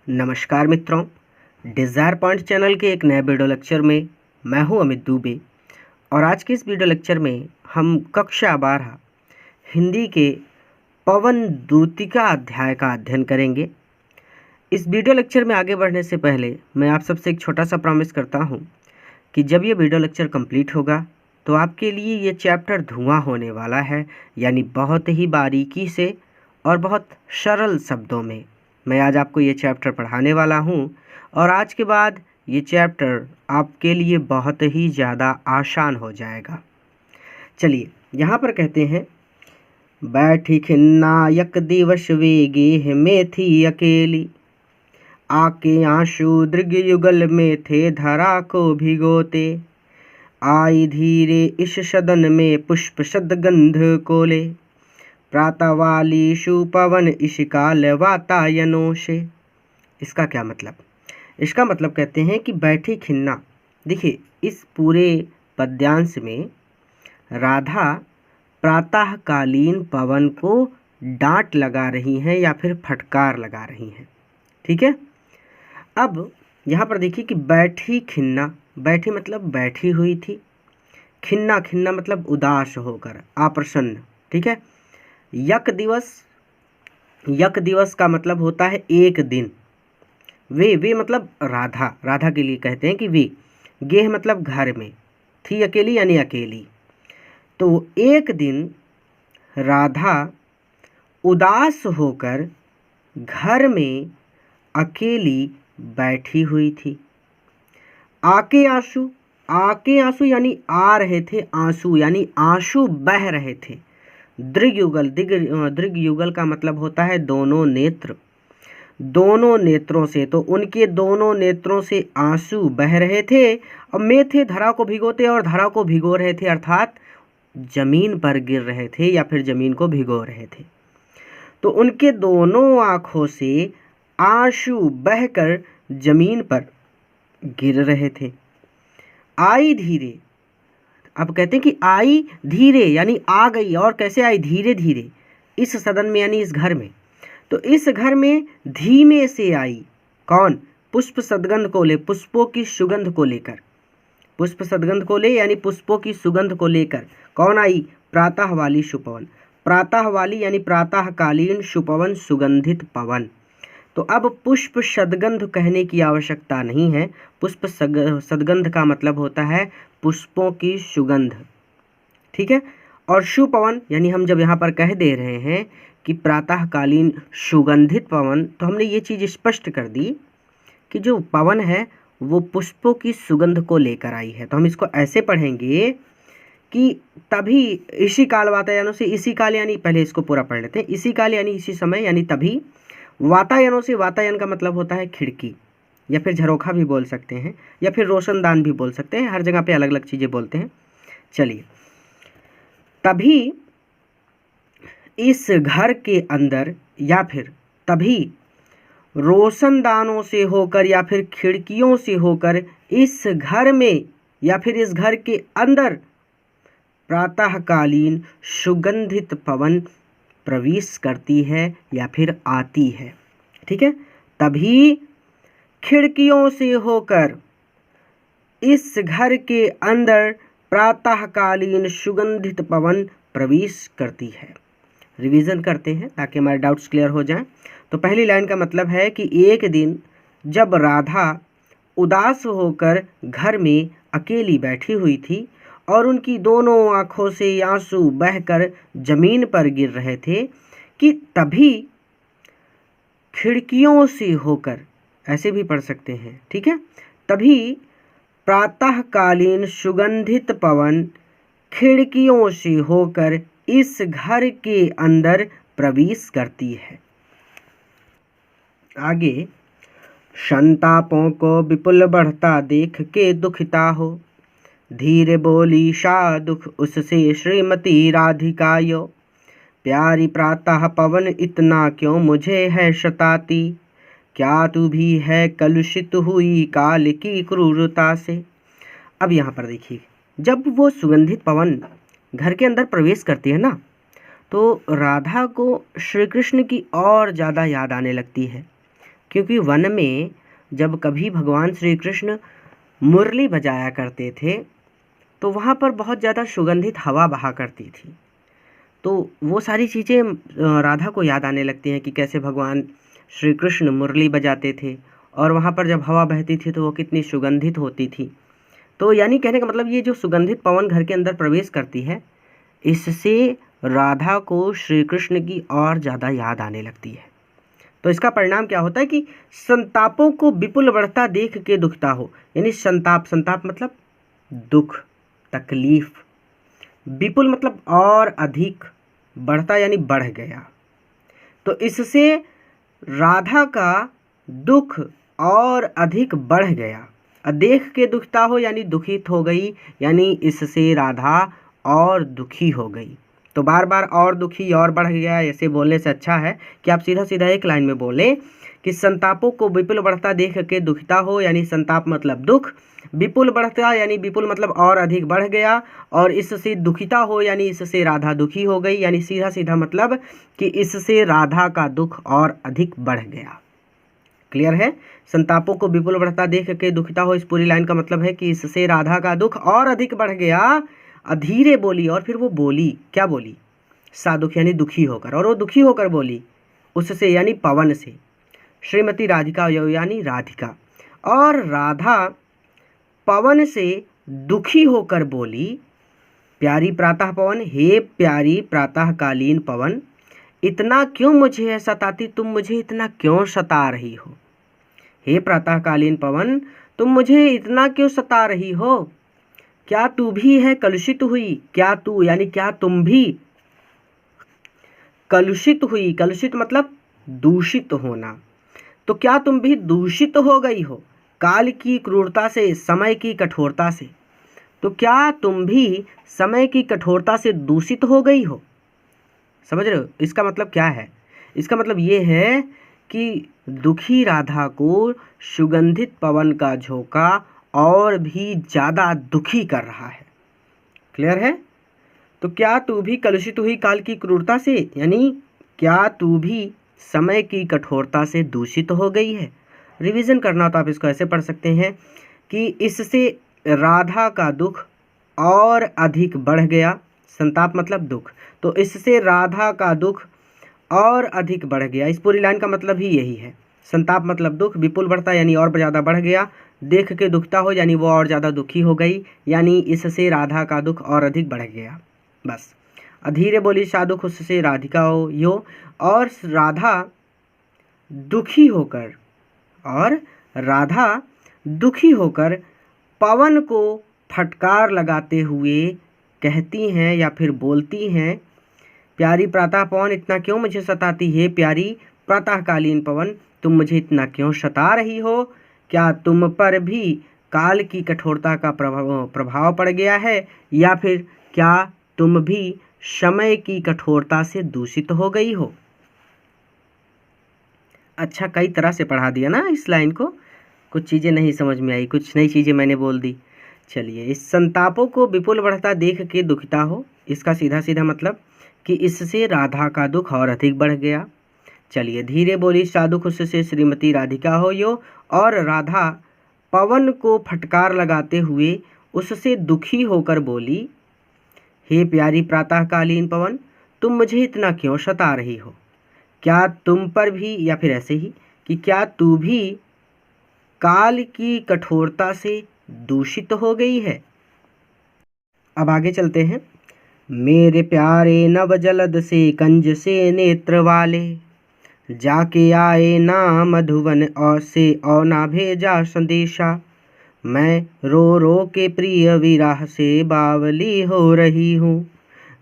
नमस्कार मित्रों, desire point channel के एक नए वीडियो लेक्चर में मैं हूं अमित दुबे। और आज के इस वीडियो लेक्चर में हम कक्षा 12 हिंदी के पवन दूतिका अध्याय का अध्ययन करेंगे। इस वीडियो लेक्चर में आगे बढ़ने से पहले मैं आप सबसे एक छोटा सा प्रॉमिस करता हूं कि जब ये वीडियो लेक्चर कंप्लीट होगा तो आपके लिए ये चैप्टर धुआं होने वाला है, यानी बहुत ही बारीकी से और बहुत सरल शब्दों में मैं आज आपको ये चैप्टर पढ़ाने वाला हूँ। और आज के बाद ये चैप्टर आपके लिए बहुत ही ज़्यादा आसान हो जाएगा। चलिए यहाँ पर कहते हैं, बैठी खिन्ना यक दिवस वेगे में थी अकेली, आके आंसू दृग युगल में थे धरा को भिगोते, आई धीरे इस सदन में पुष्प सदगंध कोले, प्रातः वाली सुपवन इस काल वातायनों से। इसका क्या मतलब? इसका मतलब कहते हैं कि बैठी खिन्ना। देखिए, इस पूरे पद्यांश में राधा प्रातःकालीन पवन को डांट लगा रही हैं या फिर फटकार लगा रही हैं। ठीक है, अब यहाँ पर देखिए कि बैठी खिन्ना, बैठी मतलब बैठी हुई थी, खिन्ना खिन्ना मतलब उदास होकर, अप्रसन्न। ठीक है, यक दिवस, यक दिवस का मतलब होता है एक दिन। वे मतलब राधा, राधा के लिए कहते हैं कि वे। गेह मतलब घर में, थी अकेली यानी अकेली। तो एक दिन राधा उदास होकर घर में अकेली बैठी हुई थी। आके आंसू, आके आंसू यानी आ रहे थे आंसू, यानी आंसू बह रहे थे। दृग युगल, दृग युगल का मतलब होता है दोनों नेत्र, दोनों नेत्रों से। तो उनके दोनों नेत्रों से आंसू बह रहे थे और में थे धरा को भिगोते, और धरा को भिगो रहे थे अर्थात जमीन पर गिर रहे थे या फिर जमीन को भिगो रहे थे। तो उनके दोनों आँखों से आंसू बहकर जमीन पर गिर रहे थे। आई धीरे, अब कहते हैं कि आई धीरे यानी आ गई। और कैसे आई? धीरे धीरे, इस सदन में यानी इस घर में। तो इस घर में धीमे से आई। कौन? पुष्प सदगंध को ले, पुष्पों की सुगंध को लेकर, पुष्प सदगंध को ले यानी पुष्पों की सुगंध को लेकर। कौन आई? प्रातः वाली सुपवन, प्रातः वाली यानी प्रातःकालीन सुपवन, सुगंधित पवन। तो अब पुष्प सदगंध कहने की आवश्यकता नहीं है। पुष्प सदगंध का मतलब होता है पुष्पों की सुगंध। ठीक है, और सुपवन यानी हम जब यहाँ पर कह दे रहे हैं कि प्रातःकालीन सुगंधित पवन, तो हमने ये चीज़ स्पष्ट कर दी कि जो पवन है वो पुष्पों की सुगंध को लेकर आई है। तो हम इसको ऐसे पढ़ेंगे कि तभी इसी काल वातायनों से, इसी काल यानी पहले इसको पूरा पढ़ लेते हैं। इसी काल यानी इसी समय यानी तभी, वातायनों से, वातायन का मतलब होता है खिड़की या फिर झरोखा भी बोल सकते हैं या फिर रोशनदान भी बोल सकते हैं, हर जगह पे अलग अलग चीज़ें बोलते हैं। चलिए, तभी इस घर के अंदर या फिर तभी रोशनदानों से होकर या फिर खिड़कियों से होकर इस घर में या फिर इस घर के अंदर प्रातःकालीन सुगंधित पवन प्रवेश करती है या फिर आती है। ठीक है, तभी खिड़कियों से होकर इस घर के अंदर प्रातःकालीन सुगंधित पवन प्रवेश करती है। रिवीजन करते हैं ताकि हमारे डाउट्स क्लियर हो जाएं। तो पहली लाइन का मतलब है कि एक दिन जब राधा उदास होकर घर में अकेली बैठी हुई थी और उनकी दोनों आँखों से आंसू बहकर जमीन पर गिर रहे थे, कि तभी खिड़कियों से होकर, ऐसे भी पढ़ सकते हैं। ठीक है, तभी प्रातःकालीन सुगंधित पवन खिड़कियों से होकर इस घर के अंदर प्रवेश करती है। आगे, संतापों को विपुल बढ़ता देख के दुखिता हो, धीरे बोली सा दुख उससे श्रीमती राधिका यो, प्यारी प्रातः पवन इतना क्यों मुझे है सताती, क्या तू भी है कलुषित हुई काल की क्रूरता से। अब यहाँ पर देखिए, जब वो सुगंधित पवन घर के अंदर प्रवेश करती है ना, तो राधा को श्री कृष्ण की और ज़्यादा याद आने लगती है। क्योंकि वन में जब कभी भगवान श्री कृष्ण मुरली बजाया करते थे तो वहाँ पर बहुत ज़्यादा सुगंधित हवा बहा करती थी। तो वो सारी चीज़ें राधा को याद आने लगती हैं कि कैसे भगवान श्री कृष्ण मुरली बजाते थे और वहाँ पर जब हवा बहती थी तो वो कितनी सुगंधित होती थी। तो यानी कहने का मतलब ये जो सुगंधित पवन घर के अंदर प्रवेश करती है, इससे राधा को श्री कृष्ण की और ज़्यादा याद आने लगती है। तो इसका परिणाम क्या होता है कि संतापों को विपुल बढ़ता देख के दुखता हो, यानी संताप मतलब दुख, तकलीफ, विपुल मतलब और अधिक, बढ़ता यानी बढ़ गया। तो इससे राधा का दुख और अधिक बढ़ गया। देख के दुखता हो यानी दुखित हो गई, यानी इससे राधा और दुखी हो गई। तो बार बार और दुखी और बढ़ गया ऐसे बोलने से अच्छा है कि आप सीधा सीधा एक लाइन में बोलें कि संतापों को विपुल बढ़ता देख के दुखता हो, यानी संताप मतलब दुख, विपुल बढ़ता यानी विपुल मतलब और अधिक बढ़ गया, और इससे दुखिता हो यानी इससे राधा दुखी हो गई, यानी सीधा सीधा मतलब कि इससे राधा का दुख और अधिक बढ़ गया। क्लियर है? संतापों को विपुल बढ़ता देख के दुखिता हो, इस पूरी लाइन का मतलब है कि इससे राधा का दुख और अधिक बढ़ गया। धीरे बोली और फिर वो बोली, क्या बोली? सादुख यानी दुखी होकर, और वो दुखी होकर बोली उससे यानी पवन से, श्रीमती राधिका यानी राधिका, और राधा पवन से दुखी होकर बोली, प्यारी प्रातः पवन, हे प्यारी प्रातःकालीन पवन, इतना क्यों मुझे सताती, तुम मुझे इतना क्यों सता रही हो। हे प्रातःकालीन पवन, तुम मुझे इतना क्यों सता रही हो। क्या तू भी है कलुषित हुई, क्या तू यानी क्या तुम भी कलुषित हुई, कलुषित मतलब दूषित होना, तो क्या तुम भी दूषित हो गई हो काल की क्रूरता से, समय की कठोरता से। तो क्या तुम भी समय की कठोरता से दूषित हो गई हो। समझ रहे हो इसका मतलब क्या है? इसका मतलब ये है कि दुखी राधा को सुगंधित पवन का झोंका और भी ज़्यादा दुखी कर रहा है। क्लियर है? तो क्या तू भी कलुषित हुई काल की क्रूरता से, यानी क्या तू भी समय की कठोरता से दूषित हो गई है। रिवीजन करना तो आप इसको ऐसे पढ़ सकते हैं कि इससे राधा का दुख और अधिक बढ़ गया, संताप मतलब दुख, तो इससे राधा का दुख और अधिक बढ़ गया। इस पूरी लाइन का मतलब ही यही है। संताप मतलब दुख, विपुल बढ़ता यानी और ज़्यादा बढ़ गया, देख के दुखता हो यानी वो और ज़्यादा दुखी हो गई, यानी इससे राधा का दुख और अधिक बढ़ गया। बस धीरे बोली साधुक उससे राधिका हो यो, और राधा दुखी होकर पवन को फटकार लगाते हुए कहती हैं या फिर बोलती हैं, प्यारी प्रातः पवन, इतना क्यों मुझे सताती है। प्यारी प्रातःकालीन पवन, तुम मुझे इतना क्यों सता रही हो। क्या तुम पर भी काल की कठोरता का प्रभाव पड़ गया है, या फिर क्या तुम भी समय की कठोरता से दूषित हो गई हो। अच्छा, कई तरह से पढ़ा दिया ना इस लाइन को, कुछ चीज़ें नहीं समझ में आई, कुछ नई चीज़ें मैंने बोल दी। चलिए, इस संतापों को विपुल बढ़ता देख के दुखिता हो, इसका सीधा सीधा मतलब कि इससे राधा का दुख और अधिक बढ़ गया। चलिए, धीरे बोली साधुक उससे श्रीमती राधिका हो यो, और राधा पवन को फटकार लगाते हुए उससे दुखी होकर बोली, हे प्यारी प्रातःकालीन पवन, तुम मुझे इतना क्यों सता रही हो। क्या तुम पर भी, या फिर ऐसे ही कि क्या तू भी काल की कठोरता से दूषित हो गई है। अब आगे चलते हैं। मेरे प्यारे नव जलद से कंज से नेत्र वाले, जाके आए ना मधुवन और से और ना भेजा संदेशा। मैं रो रो के प्रिय विराह से बावली हो रही हूँ,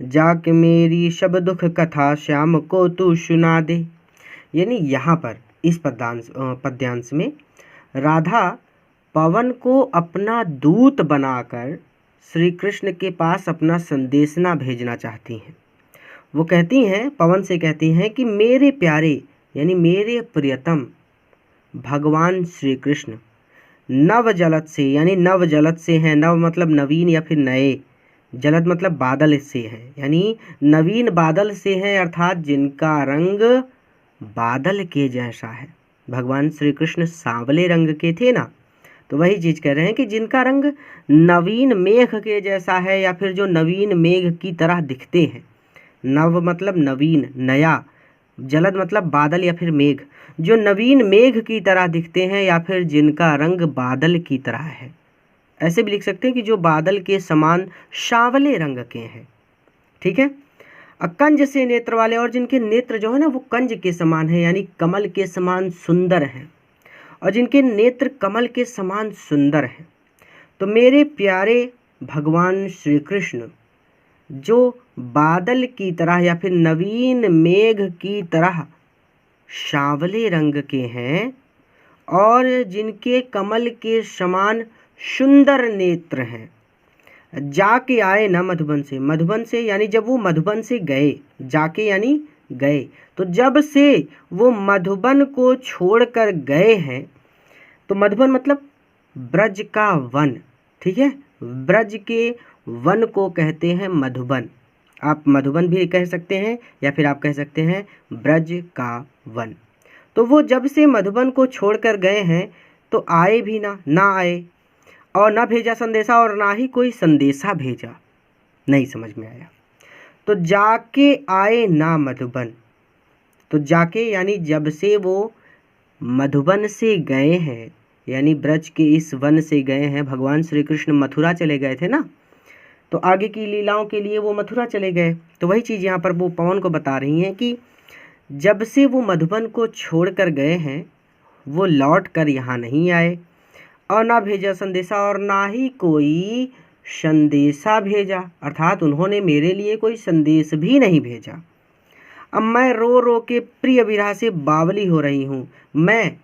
जाके मेरी शब दुख कथा श्याम को तू सुना दे। यानी यहाँ पर इस पद्यांश में राधा पवन को अपना दूत बनाकर श्री कृष्ण के पास अपना संदेशना भेजना चाहती हैं। वो कहती हैं, पवन से कहती हैं कि मेरे प्यारे यानी मेरे प्रियतम भगवान श्री कृष्ण नव जलद से, यानी नव जलद से हैं, नव मतलब नवीन या फिर नए, जलद मतलब बादल से हैं, यानी नवीन बादल से हैं, अर्थात जिनका रंग बादल के जैसा है। भगवान श्री कृष्ण सांवले रंग के थे ना, तो वही चीज़ कह रहे हैं कि जिनका रंग नवीन मेघ के जैसा है या फिर जो नवीन मेघ की तरह दिखते हैं। नव मतलब नवीन, नया, जलद मतलब बादल या फिर मेघ, जो नवीन मेघ की तरह दिखते हैं या फिर जिनका रंग बादल की तरह है। ऐसे भी लिख सकते हैं कि जो बादल के समान सांवले रंग के हैं। ठीक है। कंज से नेत्र वाले, और जिनके नेत्र जो है ना वो कंज के समान है यानी कमल के समान सुंदर हैं, और जिनके नेत्र कमल के समान सुंदर हैं। तो मेरे प्यारे भगवान श्री कृष्ण जो बादल की तरह या फिर नवीन मेघ की तरह सांवले रंग के हैं, और जिनके कमल के समान सुंदर नेत्र हैं। जाके आए ना मधुबन से, मधुबन से यानी जब वो मधुबन से गए, जाके यानी गए, तो जब से वो मधुबन को छोड़कर गए हैं, तो मधुबन मतलब ब्रज का वन। ठीक है, ब्रज के वन को कहते हैं मधुबन। आप मधुबन भी कह सकते हैं या फिर आप कह सकते हैं ब्रज का वन। तो वो जब से मधुबन को छोड़कर गए हैं तो आए भी ना आए, और ना भेजा संदेशा, और ना ही कोई संदेशा भेजा। नहीं समझ में आया। तो जाके आए ना मधुबन, तो जाके यानी जब से वो मधुबन से गए हैं, यानी ब्रज के इस वन से गए हैं। भगवान श्री कृष्ण मथुरा चले गए थे ना, तो आगे की लीलाओं के लिए वो मथुरा चले गए। तो वही चीज़ यहाँ पर वो पवन को बता रही हैं कि जब से वो मधुबन को छोड़ कर गए हैं वो लौट कर यहाँ नहीं आए, और ना भेजा संदेशा, और ना ही कोई संदेशा भेजा, अर्थात उन्होंने मेरे लिए कोई संदेश भी नहीं भेजा। अब मैं रो रो के प्रिय विरह से बावली हो रही हूँ। मैं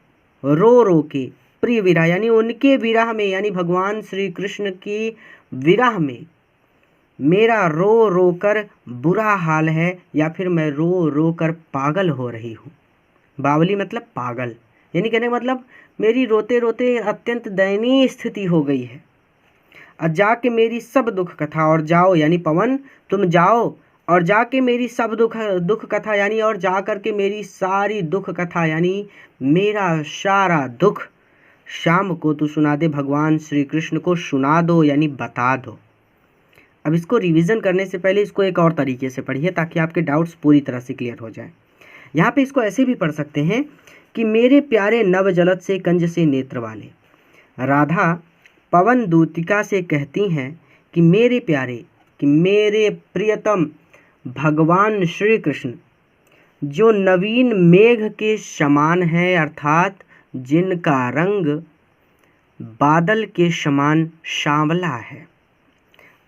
रो रो के प्रिय विरह यानी उनके विरह में, यानी भगवान श्री कृष्ण की विरह में मेरा रो रो कर बुरा हाल है, या फिर मैं रो रो कर पागल हो रही हूँ। बावली मतलब पागल, यानी कहने का मतलब मेरी रोते रोते अत्यंत दयनीय स्थिति हो गई है। और जाके मेरी सब दुख कथा, और जाओ यानी पवन तुम जाओ और जाके मेरी सब दुख कथा यानी, और जा कर के मेरी सारी दुख कथा यानी मेरा सारा दुख शाम को तू सुना दे, भगवान श्री कृष्ण को सुना दो यानी बता दो। अब इसको रिवीजन करने से पहले इसको एक और तरीके से पढ़िए ताकि आपके डाउट्स पूरी तरह से क्लियर हो जाए। यहाँ पे इसको ऐसे भी पढ़ सकते हैं कि मेरे प्यारे नव जलद से कंज से नेत्र वाले। राधा पवन दूतिका से कहती हैं कि मेरे प्यारे, कि मेरे प्रियतम भगवान श्री कृष्ण जो नवीन मेघ के समान है, अर्थात जिनका रंग बादल के समान सांवला है,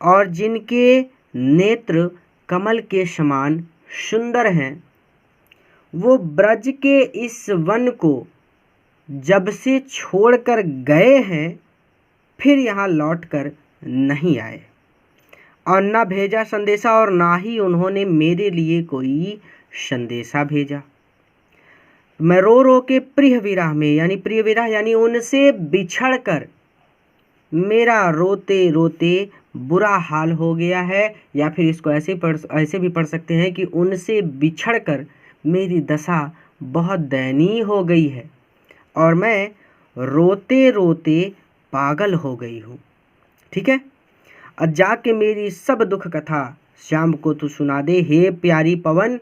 और जिनके नेत्र कमल के समान सुंदर हैं, वो ब्रज के इस वन को जब से छोड़कर गए हैं फिर यहाँ लौटकर नहीं आए, और ना भेजा संदेशा, और ना ही उन्होंने मेरे लिए कोई संदेशा भेजा। मैं रो रो के प्रिय विरह में, यानी प्रिय विरह यानी उनसे बिछड़ कर मेरा रोते रोते बुरा हाल हो गया है, या फिर इसको ऐसे भी पढ़ सकते हैं कि उनसे बिछड़ कर मेरी दशा बहुत दयनीय हो गई है, और मैं रोते रोते पागल हो गई हूँ। ठीक है। और जाके मेरी सब दुख कथा शाम को तू सुना दे, हे प्यारी पवन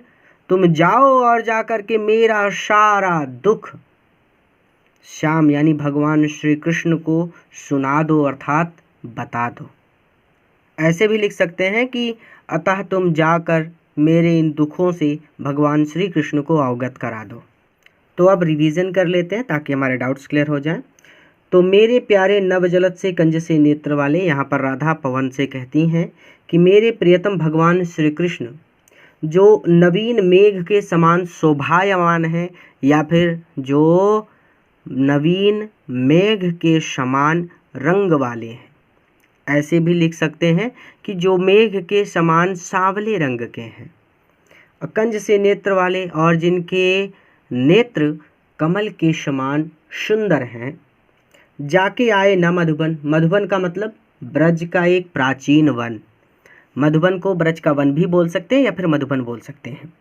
तुम जाओ और जा कर के मेरा सारा दुख शाम यानी भगवान श्री कृष्ण को सुना दो, अर्थात बता दो। ऐसे भी लिख सकते हैं कि अतः तुम जाकर मेरे इन दुखों से भगवान श्री कृष्ण को अवगत करा दो। तो अब रिवीजन कर लेते हैं ताकि हमारे डाउट्स क्लियर हो जाएं। तो मेरे प्यारे नवजलद से कंज से नेत्र वाले, यहाँ पर राधा पवन से कहती हैं कि मेरे प्रियतम भगवान श्री कृष्ण जो नवीन मेघ के समान शोभायमान हैं, या फिर जो नवीन मेघ के समान रंग वाले हैं। ऐसे भी लिख सकते हैं कि जो मेघ के समान सांवले रंग के हैं। कंज से नेत्र वाले, और जिनके नेत्र कमल के समान सुंदर हैं। जाके आए न मधुबन, मधुबन का मतलब ब्रज का एक प्राचीन वन। मधुबन को ब्रज का वन भी बोल सकते हैं या फिर मधुबन बोल सकते हैं।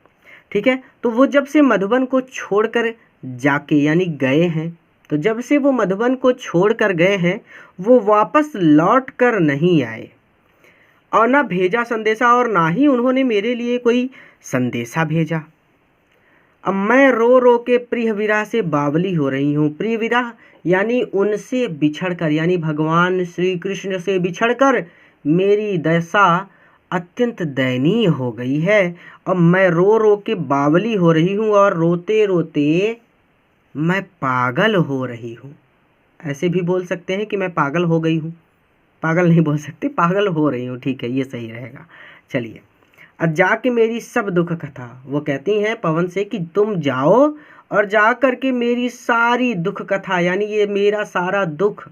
ठीक है। तो वो जब से मधुबन को छोड़कर जाके यानी गए हैं। तो जब से वो मधुबन को छोड़ कर गए हैं वो वापस लौट कर नहीं आए और ना भेजा संदेशा और ना ही उन्होंने मेरे लिए कोई संदेशा भेजा। अब मैं रो रो के प्रिय विरह से बावली हो रही हूँ। प्रिय विरह यानी उनसे बिछड़कर, यानी भगवान श्री कृष्ण से बिछड़कर मेरी दशा अत्यंत दयनीय हो गई है। अब मैं रो रो के बावली हो रही हूँ और रोते रोते मैं पागल हो रही हूँ। ऐसे भी बोल सकते हैं कि मैं पागल हो गई हूँ, पागल नहीं बोल सकते, पागल हो रही हूँ, ठीक है, ये सही रहेगा। चलिए, अब जाके मेरी सब दुख कथा, वो कहती हैं पवन से कि तुम जाओ और जा कर के मेरी सारी दुख कथा, यानी ये मेरा सारा दुख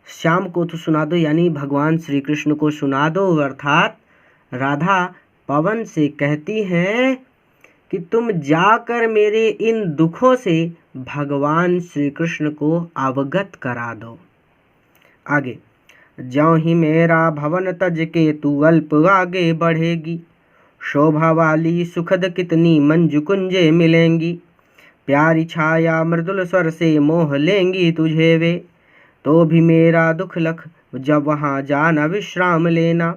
श्याम को तो सुना दो, यानी भगवान श्री कृष्ण को सुना दो। अर्थात राधा पवन से कहती हैं कि तुम जाकर मेरे इन दुखों से भगवान श्री कृष्ण को अवगत करा दो। आगे, ज्यों ही मेरा भवन तज के तू अल्प आगे बढ़ेगी, शोभा वाली सुखद कितनी मंजू कुंजे मिलेंगी, प्यारी छाया मृदुल स्वर से मोह लेंगी तुझे वे, तो भी मेरा दुख लख जब वहाँ जाना विश्राम लेना।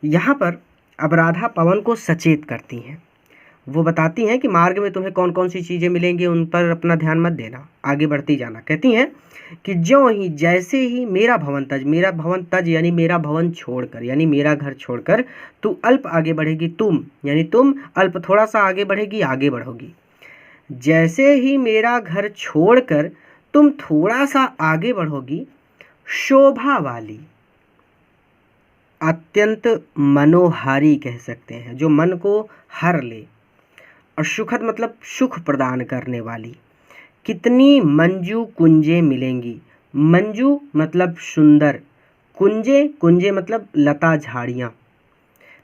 यहाँ पर अब राधा पवन को सचेत करती हैं। वो बताती हैं कि मार्ग में तुम्हें कौन कौन सी चीज़ें मिलेंगी, उन पर अपना ध्यान मत देना, आगे बढ़ती जाना। कहती हैं कि ज्यों ही, जैसे ही मेरा भवन तज यानी मेरा भवन छोड़कर, यानी मेरा घर छोड़कर तू अल्प आगे बढ़ेगी, तुम यानी तुम अल्प थोड़ा सा आगे बढ़ेगी, आगे बढ़ोगी। जैसे ही मेरा घर छोड़कर तुम थोड़ा सा आगे बढ़ोगी, शोभा वाली, अत्यंत मनोहारी कह सकते हैं, जो मन को हर ले, और सुखद मतलब सुख प्रदान करने वाली, कितनी मंजू कुंजे मिलेंगी। मंजू मतलब सुंदर, कुंजे, कुंजे मतलब लता झाड़ियाँ,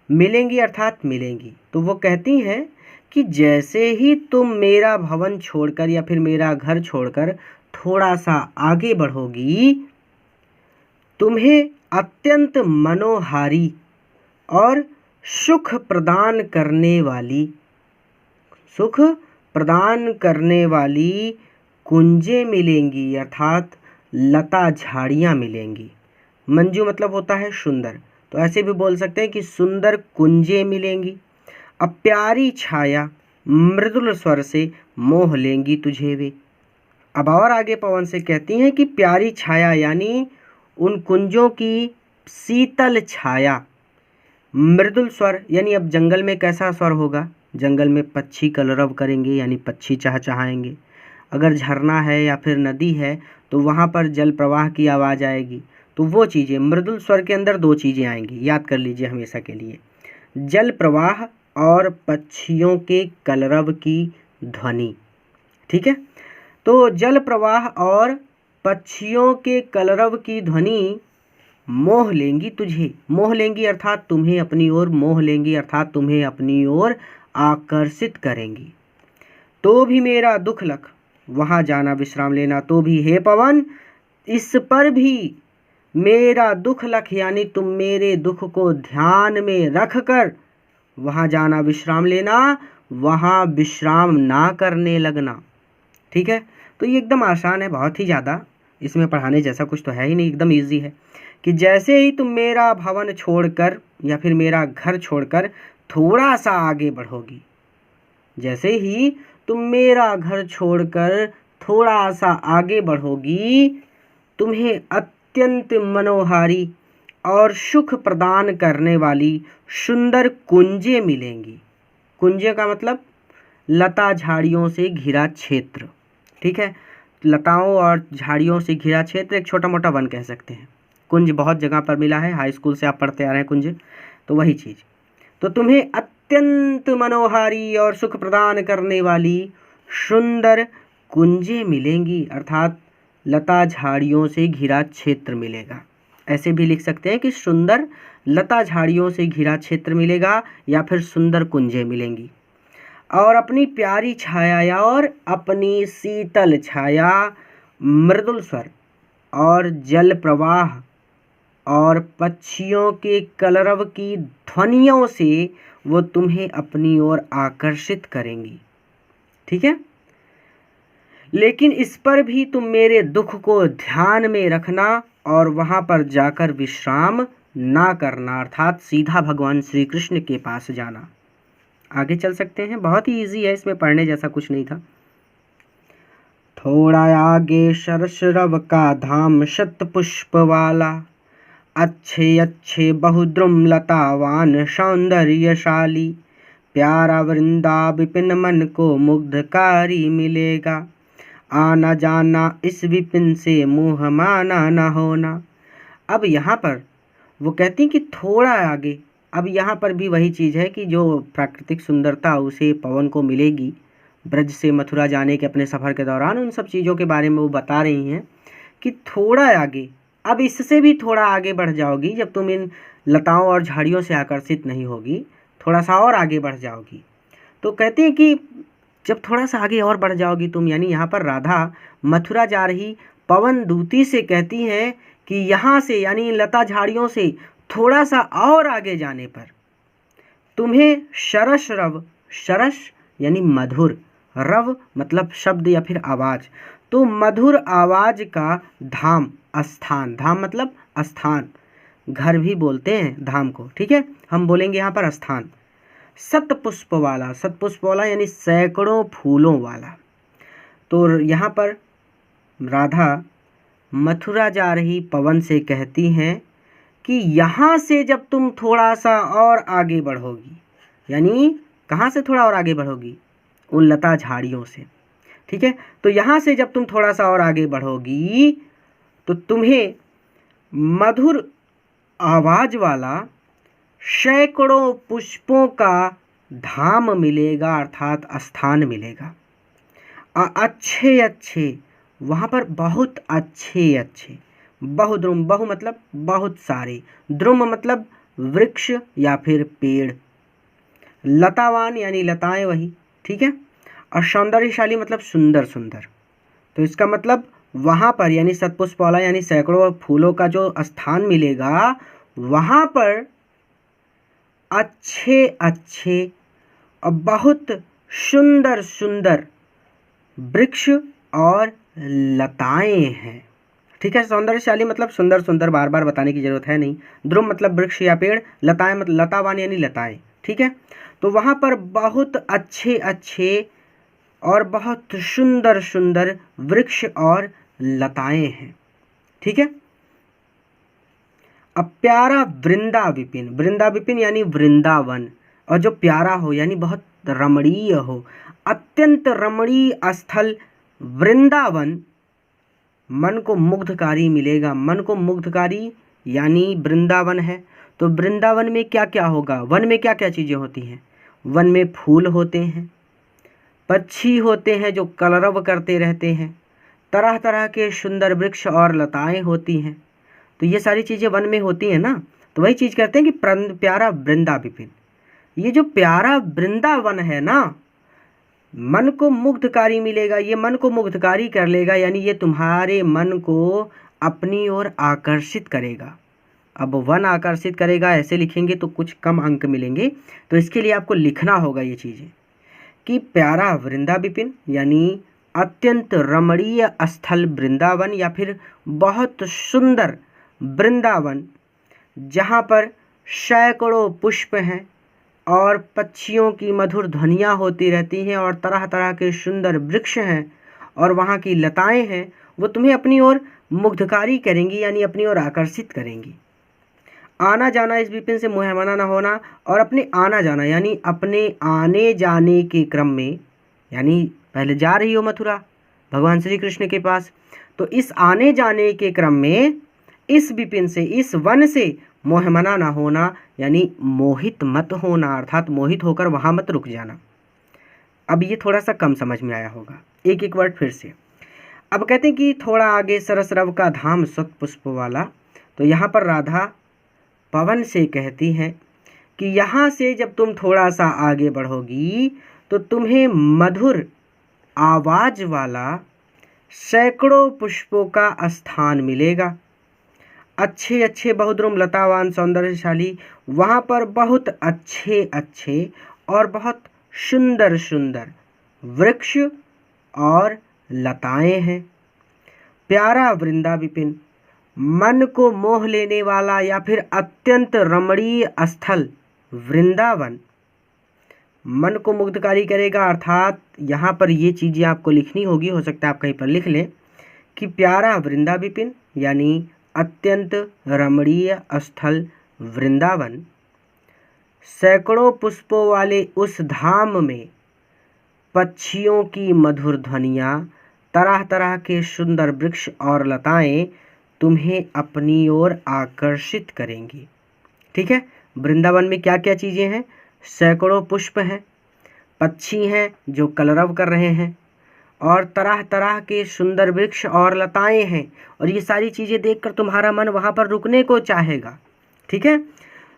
मिलेंगी अर्थात मिलेंगी। तो वो कहती हैं कि जैसे ही तुम मेरा भवन छोड़कर या फिर मेरा घर छोड़कर थोड़ा सा आगे बढ़ोगी, तुम्हें अत्यंत मनोहारी और सुख प्रदान करने वाली कुंजें मिलेंगी, अर्थात लता झाड़ियाँ मिलेंगी। मंजू मतलब होता है सुंदर, तो ऐसे भी बोल सकते हैं कि सुंदर कुंजें मिलेंगी। अब प्यारी छाया मृदुल स्वर से मोह लेंगी तुझे वे। अब और आगे पवन से कहती हैं कि प्यारी छाया यानी उन कुंजों की शीतल छाया, मृदुल स्वर यानी अब जंगल में कैसा स्वर होगा, जंगल में पक्षी कलरव करेंगे यानी पक्षी चहचहाएंगे। अगर झरना है या फिर नदी है तो वहाँ पर जल प्रवाह की आवाज़ आएगी। तो वो चीज़ें, मृदुल स्वर के अंदर दो चीज़ें आएंगी, याद कर लीजिए हमेशा के लिए, जल प्रवाह और पक्षियों के कलरव की ध्वनि। ठीक है, तो जल प्रवाह और पक्षियों के कलरव की ध्वनि मोह लेंगी तुझे, मोह लेंगी अर्थात तुम्हें अपनी ओर, मोह लेंगी अर्थात तुम्हें अपनी ओर आकर्षित करेंगी। तो भी मेरा दुख लख वहाँ जाना विश्राम लेना, तो भी हे पवन इस पर भी मेरा दुख लख, यानी तुम मेरे दुख को ध्यान में रख कर वहाँ जाना विश्राम लेना, वहाँ विश्राम ना करने लगना। ठीक है, तो ये एकदम आसान है, बहुत ही ज़्यादा, इसमें पढ़ाने जैसा कुछ तो है ही नहीं, एकदम ईजी है कि जैसे ही तुम मेरा भवन छोड़कर या फिर मेरा घर छोड़कर थोड़ा सा आगे बढ़ोगी, जैसे ही तुम मेरा घर छोड़कर थोड़ा सा आगे बढ़ोगी, तुम्हें अत्यंत मनोहारी और सुख प्रदान करने वाली सुंदर कुंजें मिलेंगी। कुंजे का मतलब लता झाड़ियों से घिरा क्षेत्र। ठीक है, लताओं और झाड़ियों से घिरा क्षेत्र, एक छोटा मोटा वन कह सकते हैं। कुंज बहुत जगह पर मिला है, हाई स्कूल से आप पढ़ते आ रहे हैं कुंज, तो वही चीज़। तो तुम्हें अत्यंत मनोहारी और सुख प्रदान करने वाली सुंदर कुंजें मिलेंगी, अर्थात लता झाड़ियों से घिरा क्षेत्र मिलेगा। ऐसे भी लिख सकते हैं कि सुंदर लता झाड़ियों से घिरा क्षेत्र मिलेगा या फिर सुंदर कुंजें मिलेंगी। और अपनी प्यारी छाया और अपनी शीतल छाया, मृदुल स्वर और जल प्रवाह और पक्षियों के कलरव की ध्वनियों से वो तुम्हें अपनी ओर आकर्षित करेंगी। ठीक है, लेकिन इस पर भी तुम मेरे दुख को ध्यान में रखना और वहाँ पर जाकर विश्राम ना करना, अर्थात सीधा भगवान श्री कृष्ण के पास जाना। आगे चल सकते हैं, बहुत ही इजी है, इसमें पढ़ने जैसा कुछ नहीं था। थोड़ा आगे शरशरव का धाम शत पुष्प वाला, अच्छे अच्छे बहुद्रुम लतावान सौंदर्यशाली, प्यारा वृंदा विपिन मन को मुग्धकारी मिलेगा, आना जाना इस विपिन से मोह माना न होना। अब यहाँ पर वो कहती कि थोड़ा आगे, अब यहाँ पर भी वही चीज़ है कि जो प्राकृतिक सुंदरता उसे पवन को मिलेगी ब्रज से मथुरा जाने के अपने सफ़र के दौरान, उन सब चीज़ों के बारे में वो बता रही हैं कि थोड़ा आगे, अब इससे भी थोड़ा आगे बढ़ जाओगी जब तुम इन लताओं और झाड़ियों से आकर्षित नहीं होगी, थोड़ा सा और आगे बढ़ जाओगी। तो कहते हैं कि जब थोड़ा सा आगे और बढ़ जाओगी तुम, यानी यहाँ पर राधा मथुरा जा रही पवन दूती से कहती हैं कि यहाँ से, यानी इन लता झाड़ियों से थोड़ा सा और आगे जाने पर तुम्हें शरश रव, शरश यानी मधुर, रव मतलब शब्द या फिर आवाज़, तो मधुर आवाज़ का धाम, स्थान, धाम मतलब स्थान, घर भी बोलते हैं धाम को, ठीक है, हम बोलेंगे यहाँ पर स्थान। सतपुष्प वाला, सतपुष्प वाला यानी सैकड़ों फूलों वाला। तो यहाँ पर राधा मथुरा जा रही पवन से कहती हैं कि यहाँ से जब तुम थोड़ा सा और आगे बढ़ोगी, यानी कहाँ से थोड़ा और आगे बढ़ोगी, उन लता झाड़ियों से, ठीक है, तो यहाँ से जब तुम थोड़ा सा और आगे बढ़ोगी तो तुम्हें मधुर आवाज़ वाला सैकड़ों पुष्पों का धाम मिलेगा, अर्थात स्थान मिलेगा। अच्छे अच्छे, वहाँ पर बहुत अच्छे अच्छे, बहुद्रुम, बहु मतलब बहुत सारे, द्रुम मतलब वृक्ष या फिर पेड़, लतावान यानी लताएं वही, ठीक है, और सौंदर्यशाली मतलब सुंदर सुंदर। तो इसका मतलब वहाँ पर यानी सतपुष्प वाला यानी सैकड़ों फूलों का जो स्थान मिलेगा, वहाँ पर अच्छे अच्छे और बहुत सुंदर सुंदर वृक्ष और लताएं हैं, ठीक है। सौंदर्यशाली मतलब सुंदर सुंदर, बार बार बताने की जरूरत है नहीं। द्रुम मतलब वृक्ष या पेड़, लताएं मतलब लतावान यानी लताएं, ठीक है। तो वहाँ पर बहुत अच्छे अच्छे और बहुत सुंदर सुंदर वृक्ष और लताएं हैं, ठीक है। अब प्यारा वृंदा विपिन, वृंदा विपिन यानी वृंदावन, और जो प्यारा हो यानी बहुत रमणीय हो, अत्यंत रमणीय स्थल वृंदावन मन को मुग्धकारी मिलेगा। मन को मुग्धकारी यानी वृंदावन है, तो वृंदावन में क्या क्या होगा, वन में क्या क्या चीज़ें होती हैं, वन में फूल होते हैं, पक्षी होते हैं जो कलरव करते रहते हैं, तरह तरह के सुंदर वृक्ष और लताएं होती हैं, तो ये सारी चीज़ें वन में होती हैं ना। तो वही चीज़ कहते हैं कि प्यारा वृंदा विपिन, ये जो प्यारा वृंदावन है ना, मन को मुग्धकारी मिलेगा, ये मन को मुग्धकारी कर लेगा, यानी ये तुम्हारे मन को अपनी ओर आकर्षित करेगा। अब वन आकर्षित करेगा ऐसे लिखेंगे तो कुछ कम अंक मिलेंगे, तो इसके लिए आपको लिखना होगा ये चीज़ें कि प्यारा वृंदा विपिन यानी अत्यंत रमणीय स्थल वृंदावन या फिर बहुत सुंदर वृंदावन, जहाँ पर सैकड़ों पुष्प हैं और पक्षियों की मधुर ध्वनियाँ होती रहती हैं और तरह तरह के सुंदर वृक्ष हैं और वहाँ की लताएं हैं, वो तुम्हें अपनी ओर मुग्धकारी करेंगी यानी अपनी ओर आकर्षित करेंगी। आना जाना इस विपिन से मोह माना न होना, और अपने आना जाना यानी अपने आने जाने के क्रम में, यानी पहले जा रही हो मथुरा भगवान श्री कृष्ण के पास, तो इस आने जाने के क्रम में इस विपिन से, इस वन से मोहमना ना होना यानी मोहित मत होना, अर्थात मोहित होकर वहाँ मत रुक जाना। अब ये थोड़ा सा कम समझ में आया होगा, एक एक वर्ड फिर से। अब कहते हैं कि थोड़ा आगे सरसरव का धाम सतपुष्प वाला, तो यहाँ पर राधा पवन से कहती हैं कि यहाँ से जब तुम थोड़ा सा आगे बढ़ोगी तो तुम्हें मधुर आवाज़ वाला सैकड़ों पुष्पों का स्थान मिलेगा, अच्छे अच्छे बहुद्रुम लतावान सौंदर्यशाली, वहाँ पर बहुत अच्छे अच्छे और बहुत सुंदर सुंदर वृक्ष और लताएं हैं। प्यारा वृंदा विपिन, मन को मोह लेने वाला या फिर अत्यंत रमणीय स्थल वृंदावन मन को मुग्धकारी करेगा। अर्थात यहाँ पर ये चीज़ें आपको लिखनी होगी, हो सकता है आप कहीं पर लिख लें कि प्यारा वृंदा विपिन यानी अत्यंत रमणीय स्थल वृंदावन, सैकड़ों पुष्पों वाले उस धाम में पक्षियों की मधुर ध्वनियाँ, तरह तरह के सुंदर वृक्ष और लताएं तुम्हें अपनी ओर आकर्षित करेंगी। ठीक है, वृंदावन में क्या क्या चीज़ें हैं? सैकड़ों पुष्प हैं, पक्षी हैं जो कलरव कर रहे हैं, और तरह तरह के सुंदर वृक्ष और लताएं हैं, और ये सारी चीज़ें देखकर तुम्हारा मन वहाँ पर रुकने को चाहेगा। ठीक है,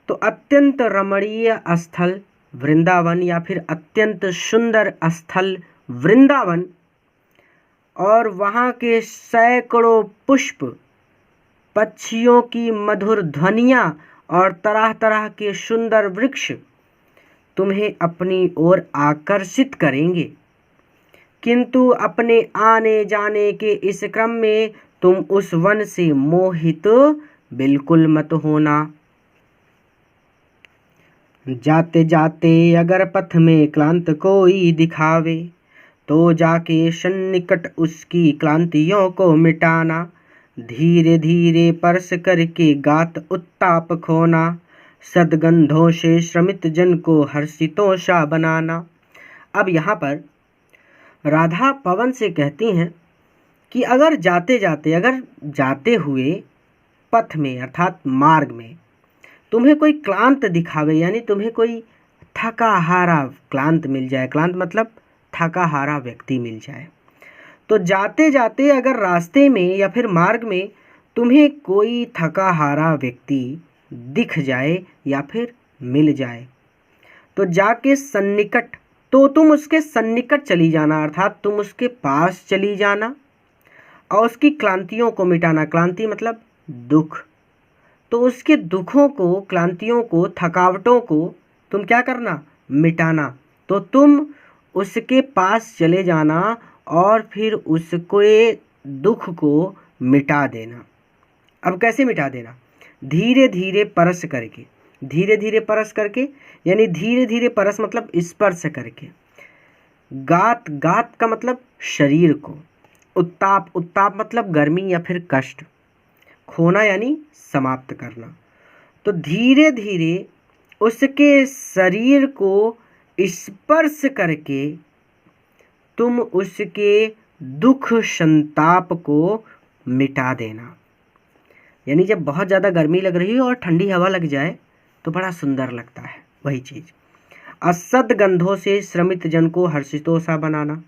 तो अत्यंत रमणीय स्थल वृंदावन या फिर अत्यंत सुंदर स्थल वृंदावन, और वहाँ के सैकड़ों पुष्प, पक्षियों की मधुर ध्वनियाँ और तरह तरह के सुंदर वृक्ष तुम्हें अपनी ओर आकर्षित करेंगे। किंतु अपने आने जाने के इस क्रम में तुम उस वन से मोहित बिल्कुल मत होना। जाते जाते अगर पथ में क्लांत कोई दिखावे, तो जाके सन्निकट उसकी क्लांतियों को मिटाना। धीरे धीरे परस करके गात उत्ताप खोना, सद्गंधों से श्रमित जन को हर्षितों सा बनाना। अब यहाँ पर राधा पवन से कहती हैं कि अगर जाते हुए पथ में अर्थात मार्ग में तुम्हें कोई क्लांत दिखावे, यानी तुम्हें कोई थका हारा क्लांत मिल जाए, क्लांत मतलब थका हारा व्यक्ति मिल जाए, तो जाते जाते अगर रास्ते में या फिर मार्ग में तुम्हें कोई थका हारा व्यक्ति दिख जाए या फिर मिल जाए, तो जाके सन्निकट, तो तुम उसके सन्निकट चली जाना, अर्थात तुम उसके पास चली जाना और उसकी क्लांतियों को मिटाना। क्लांति मतलब दुख, तो उसके दुखों को, क्लांतियों को, थकावटों को तुम क्या करना? मिटाना। तो तुम उसके पास चले जाना और फिर उसके दुख को मिटा देना। अब कैसे मिटा देना? धीरे धीरे परस करके। धीरे धीरे परस करके यानी धीरे धीरे परस मतलब स्पर्श करके। गात, गात का मतलब शरीर को। उत्ताप, उत्ताप मतलब गर्मी या फिर कष्ट। खोना यानी समाप्त करना। तो धीरे धीरे उसके शरीर को स्पर्श करके तुम उसके दुख संताप को मिटा देना। यानी जब बहुत ज़्यादा गर्मी लग रही हो और ठंडी हवा लग जाए तो बड़ा सुंदर लगता है, वही चीज़। असद गंधों से श्रमित जन को हर्षितों सा बनाना।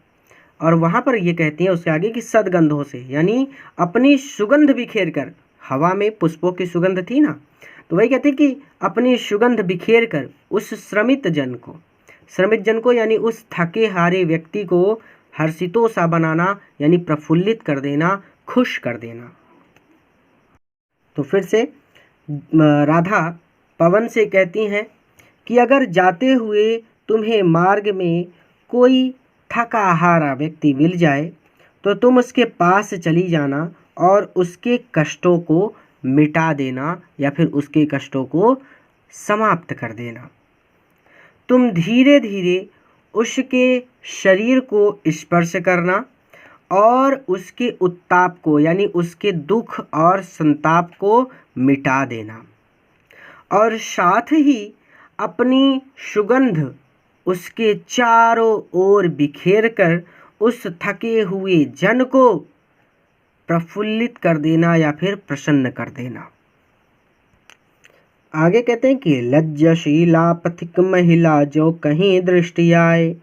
और वहाँ पर ये कहती हैं उसके आगे कि सदगंधों से, यानी अपनी सुगंध बिखेर कर, हवा में पुष्पों की सुगंध थी ना, तो वही कहते हैं कि अपनी सुगंध बिखेर कर उस श्रमित जन को यानी उस थके हारे व्यक्ति को हर्षितों सा बनाना, यानी प्रफुल्लित कर देना, खुश कर देना। तो फिर से राधा पवन से कहती हैं कि अगर जाते हुए तुम्हें मार्ग में कोई थका हारा व्यक्ति मिल जाए तो तुम उसके पास चली जाना और उसके कष्टों को मिटा देना या फिर उसके कष्टों को समाप्त कर देना। तुम धीरे धीरे उसके शरीर को स्पर्श करना और उसके उत्ताप को यानी उसके दुख और संताप को मिटा देना, और साथ ही अपनी सुगंध उसके चारों ओर बिखेर कर उस थके हुए जन को प्रफुल्लित कर देना या फिर प्रसन्न कर देना। आगे कहते हैं कि लज्जाशीला पथिक महिला जो कहीं दृष्टि आए,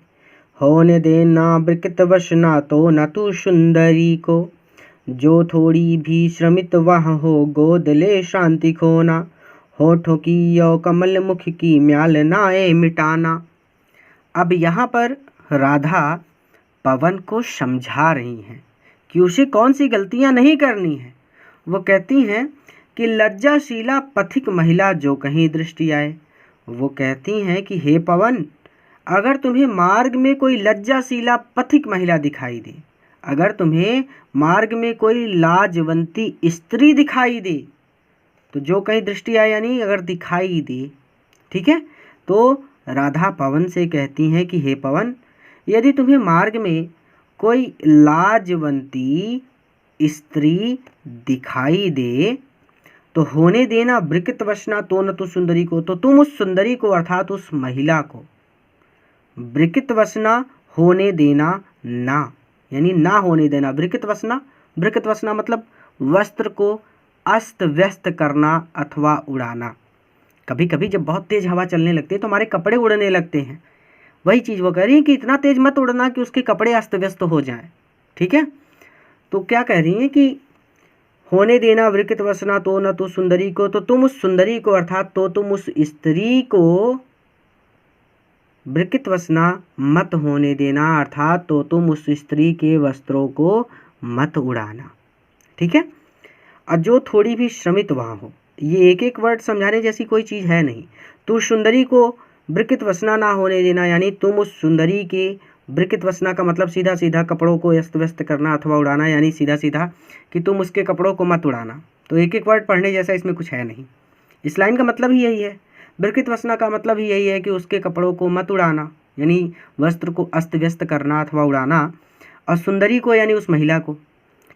होने देना ब्रकित वशना तो न तू सुंदरी को, जो थोड़ी भी श्रमित वह हो गोद ले शांति खोना, होठों की यो कमल मुख की म्याल नाए मिटाना। अब यहाँ पर राधा पवन को समझा रही हैं कि उसे कौन सी गलतियाँ नहीं करनी है। वो कहती हैं कि लज्जाशीला पथिक महिला जो कहीं दृष्टि आए, वो कहती हैं कि हे पवन, अगर तुम्हें मार्ग में कोई लज्जाशीला पथिक महिला दिखाई दे, अगर तुम्हें मार्ग में कोई लाजवंती स्त्री दिखाई दे, तो जो कहीं दृष्टि आए यानी अगर दिखाई दे, ठीक है, तो राधा पवन से कहती हैं कि हे पवन, यदि तुम्हें मार्ग में कोई लाजवंती स्त्री दिखाई दे तो होने देना ब्रिकित वसना तो न तो सुंदरी को, तो तुम उस सुंदरी को अर्थात उस महिला को ब्रिकित वसना होने देना ना, यानी ना होने देना। ब्रिकित वसना मतलब वस्त्र को अस्त व्यस्त करना अथवा उड़ाना। कभी कभी जब बहुत तेज हवा चलने लगती है तो हमारे कपड़े उड़ने लगते हैं, वही चीज़ वो कह रही है कि इतना तेज मत उड़ना कि उसके कपड़े अस्त व्यस्त हो जाएं, ठीक है। तो क्या कह रही हैं कि होने देना विकृत वसना तो न तो सुंदरी को, तो तुम उस सुंदरी को अर्थात तो तुम उस स्त्री को विकृत वसना मत होने देना, अर्थात तो तुम उस स्त्री के वस्त्रों को मत उड़ाना, ठीक है। और जो थोड़ी भी श्रमित वहाँ हो, ये एक एक वर्ड समझाने जैसी कोई चीज़ है नहीं। तो सुंदरी को विकृत वसना ना होने देना, यानी तुम उस सुंदरी के विकृत वसना का मतलब सीधा सीधा कपड़ों को अस्त व्यस्त करना अथवा उड़ाना, यानी सीधा सीधा कि तुम उसके कपड़ों को मत उड़ाना। तो एक एक वर्ड पढ़ने जैसा इसमें कुछ है नहीं। इस लाइन का मतलब ही यही है, विकृत वसना का मतलब ही यही है कि उसके कपड़ों को मत उड़ाना, यानी वस्त्र को अस्त व्यस्त करना अथवा उड़ाना। और सुंदरी को यानी उस महिला को,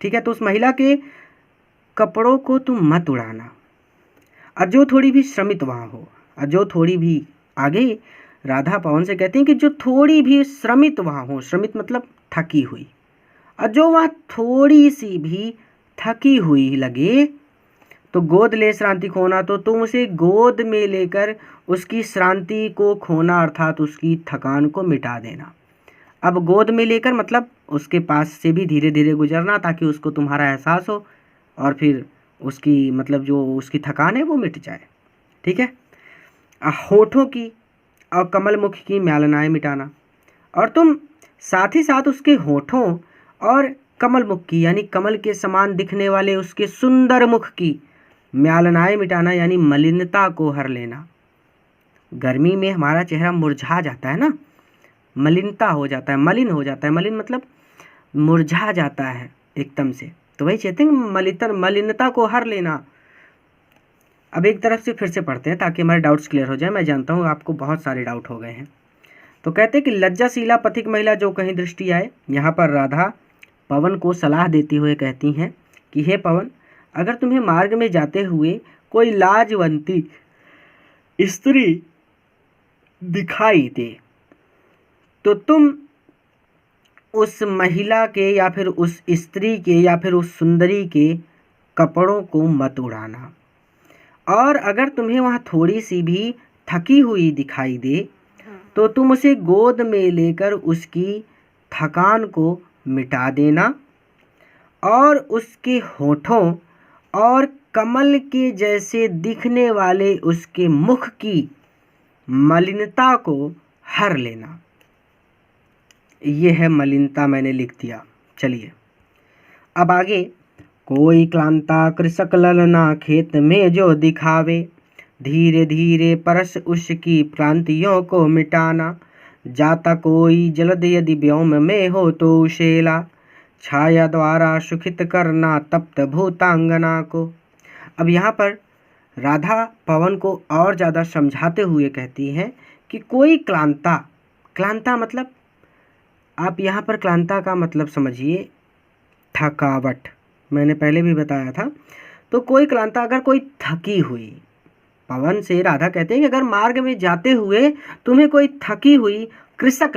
ठीक है, तो उस महिला के कपड़ों को तुम मत उड़ाना। और जो थोड़ी भी श्रमित वहाँ हो, और जो थोड़ी भी, आगे राधा पवन से कहती हैं कि जो थोड़ी भी श्रमित वहाँ हो, श्रमित मतलब थकी हुई, और जो वहाँ थोड़ी सी भी थकी हुई लगे तो गोद ले श्रांति खोना, तो तुम उसे गोद में लेकर उसकी श्रांति को खोना अर्थात उसकी थकान को मिटा देना। अब गोद में लेकर मतलब उसके पास से भी धीरे धीरे गुजरना ताकि उसको तुम्हारा एहसास हो और फिर उसकी मतलब जो उसकी थकान है वो मिट जाए, ठीक है। होठों की और कमल मुख की म्यालनाएं मिटाना, और तुम साथ ही साथ उसके होठों और कमल मुख की यानी कमल के समान दिखने वाले उसके सुंदर मुख की म्यालनाएं मिटाना, यानी मलिनता को हर लेना। गर्मी में हमारा चेहरा मुरझा जाता है ना, मलिनता हो जाता है, मलिन हो जाता है, मलिन मतलब मुरझा जाता है एकदम से, तो वही कहते हैं मलिनता को हर लेना। अब एक तरफ से फिर से पढ़ते हैं ताकि हमारे डाउट्स क्लियर हो जाए। मैं जानता हूँ आपको बहुत सारे डाउट हो गए हैं। तो कहते हैं कि लज्जाशीला पथिक महिला जो कहीं दृष्टि आए, यहाँ पर राधा पवन को सलाह देती हुए कहती हैं कि हे पवन, अगर तुम्हें मार्ग में जाते हुए कोई लाजवंती स्त्री दिखाई दे तो तुम उस महिला के या फिर उस स्त्री के या फिर उस सुंदरी के कपड़ों को मत उड़ाना, और अगर तुम्हें वहाँ थोड़ी सी भी थकी हुई दिखाई दे तो तुम उसे गोद में लेकर उसकी थकान को मिटा देना, और उसके होठों और कमल के जैसे दिखने वाले उसके मुख की मलिनता को हर लेना। ये है मलिनता, मैंने लिख दिया। चलिए अब आगे, कोई क्लांता कृषक ललना खेत में जो दिखावे, धीरे धीरे परस उसकी क्रांतियों को मिटाना, जाता कोई जलद यदि व्योम में हो तो उशेला, छाया द्वारा सुखित करना तप्त भूतांगना को। अब यहाँ पर राधा पवन को और ज़्यादा समझाते हुए कहती हैं कि कोई क्लांता, क्लांता मतलब आप यहाँ पर क्लांता का मतलब समझिए थकावट, मैंने पहले भी बताया था। तो कोई क्लांता अगर कोई थकी हुई, पवन से राधा कहते हैं कि अगर मार्ग में जाते हुए तुम्हें कोई थकी हुई कृषक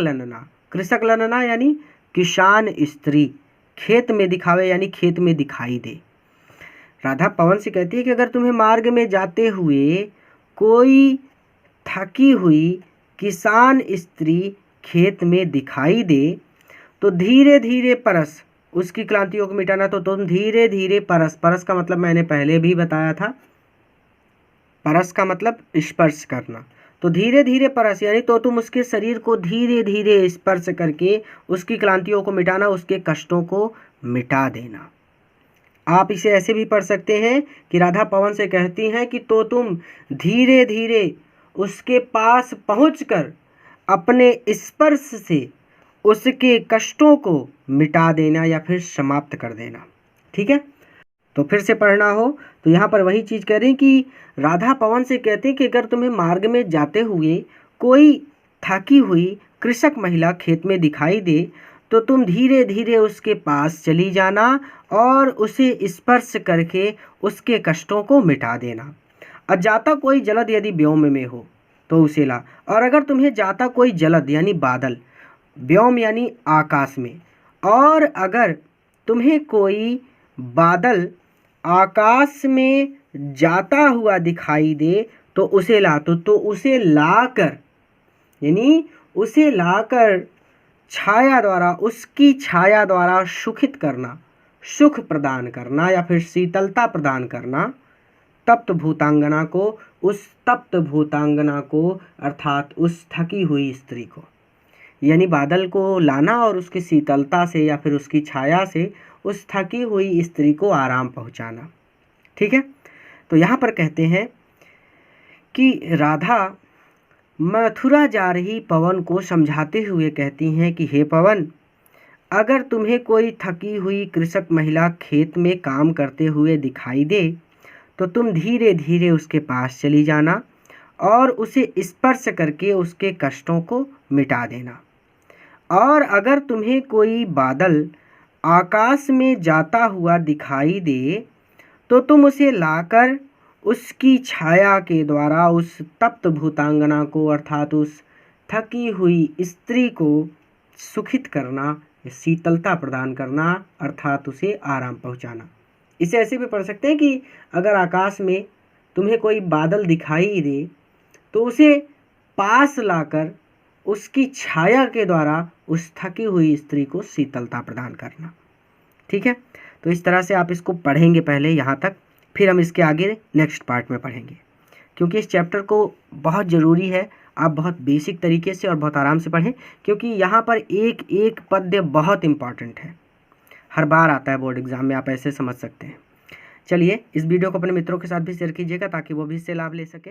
ललना यानी किसान स्त्री खेत में दिखावे यानी खेत में दिखाई दे। राधा पवन से कहती है कि अगर तुम्हें मार्ग में जाते हुए कोई थकी हुई किसान स्त्री खेत में दिखाई दे तो धीरे धीरे परस उसकी क्लांतियों को मिटाना, तो तुम धीरे धीरे परस का मतलब मैंने पहले भी बताया था, परस का मतलब स्पर्श करना, तो धीरे धीरे परस यानी तो तुम उसके शरीर को धीरे धीरे स्पर्श करके उसकी क्लांतियों को मिटाना, उसके कष्टों को मिटा देना। आप इसे ऐसे भी पढ़ सकते हैं कि राधा पवन से कहती हैं कि तो तुम धीरे धीरे उसके पास पहुंचकर अपने स्पर्श से उसके कष्टों को मिटा देना या फिर समाप्त कर देना। ठीक है, तो फिर से पढ़ना हो तो यहाँ पर वही चीज़ कह रही कि राधा पवन से कहते हैं कि अगर तुम्हें मार्ग में जाते हुए कोई थकी हुई कृषक महिला खेत में दिखाई दे तो तुम धीरे धीरे उसके पास चली जाना और उसे स्पर्श करके उसके कष्टों को मिटा देना। अजाता कोई जलद यदि व्योम में हो तो उसे ला, और अगर तुम्हें जाता कोई जलद यानी बादल, व्योम यानी आकाश में, और अगर तुम्हें कोई बादल आकाश में जाता हुआ दिखाई दे तो उसे ला, तो उसे लाकर यानी उसे लाकर छाया द्वारा, उसकी छाया द्वारा सुखित करना, सुख प्रदान करना या फिर शीतलता प्रदान करना तप्त भूतांगना को, उस तप्त भूतांगना को अर्थात उस थकी हुई स्त्री को। यानी बादल को लाना और उसकी शीतलता से या फिर उसकी छाया से उस थकी हुई स्त्री को आराम पहुंचाना। ठीक है, तो यहाँ पर कहते हैं कि राधा मथुरा जा रही पवन को समझाते हुए कहती हैं कि हे पवन, अगर तुम्हें कोई थकी हुई कृषक महिला खेत में काम करते हुए दिखाई दे तो तुम धीरे धीरे उसके पास चली जाना और उसे स्पर्श करके उसके कष्टों को मिटा देना। और अगर तुम्हें कोई बादल आकाश में जाता हुआ दिखाई दे तो तुम उसे लाकर उसकी छाया के द्वारा उस तप्त भूतांगना को अर्थात उस थकी हुई स्त्री को सुखित करना, शीतलता प्रदान करना अर्थात उसे आराम पहुंचाना। इसे ऐसे भी पढ़ सकते हैं कि अगर आकाश में तुम्हें कोई बादल दिखाई दे तो उसे पास लाकर उसकी छाया के द्वारा उस थकी हुई स्त्री को शीतलता प्रदान करना। ठीक है, तो इस तरह से आप इसको पढ़ेंगे पहले यहाँ तक, फिर हम इसके आगे नेक्स्ट पार्ट में पढ़ेंगे, क्योंकि इस चैप्टर को बहुत ज़रूरी है आप बहुत बेसिक तरीके से और बहुत आराम से पढ़ें, क्योंकि यहाँ पर एक एक पद्य बहुत इम्पॉर्टेंट है, हर बार आता है बोर्ड एग्ज़ाम में, आप ऐसे समझ सकते हैं। चलिए इस वीडियो को अपने मित्रों के साथ भी शेयर कीजिएगा ताकि वो भी इससे लाभ ले सके।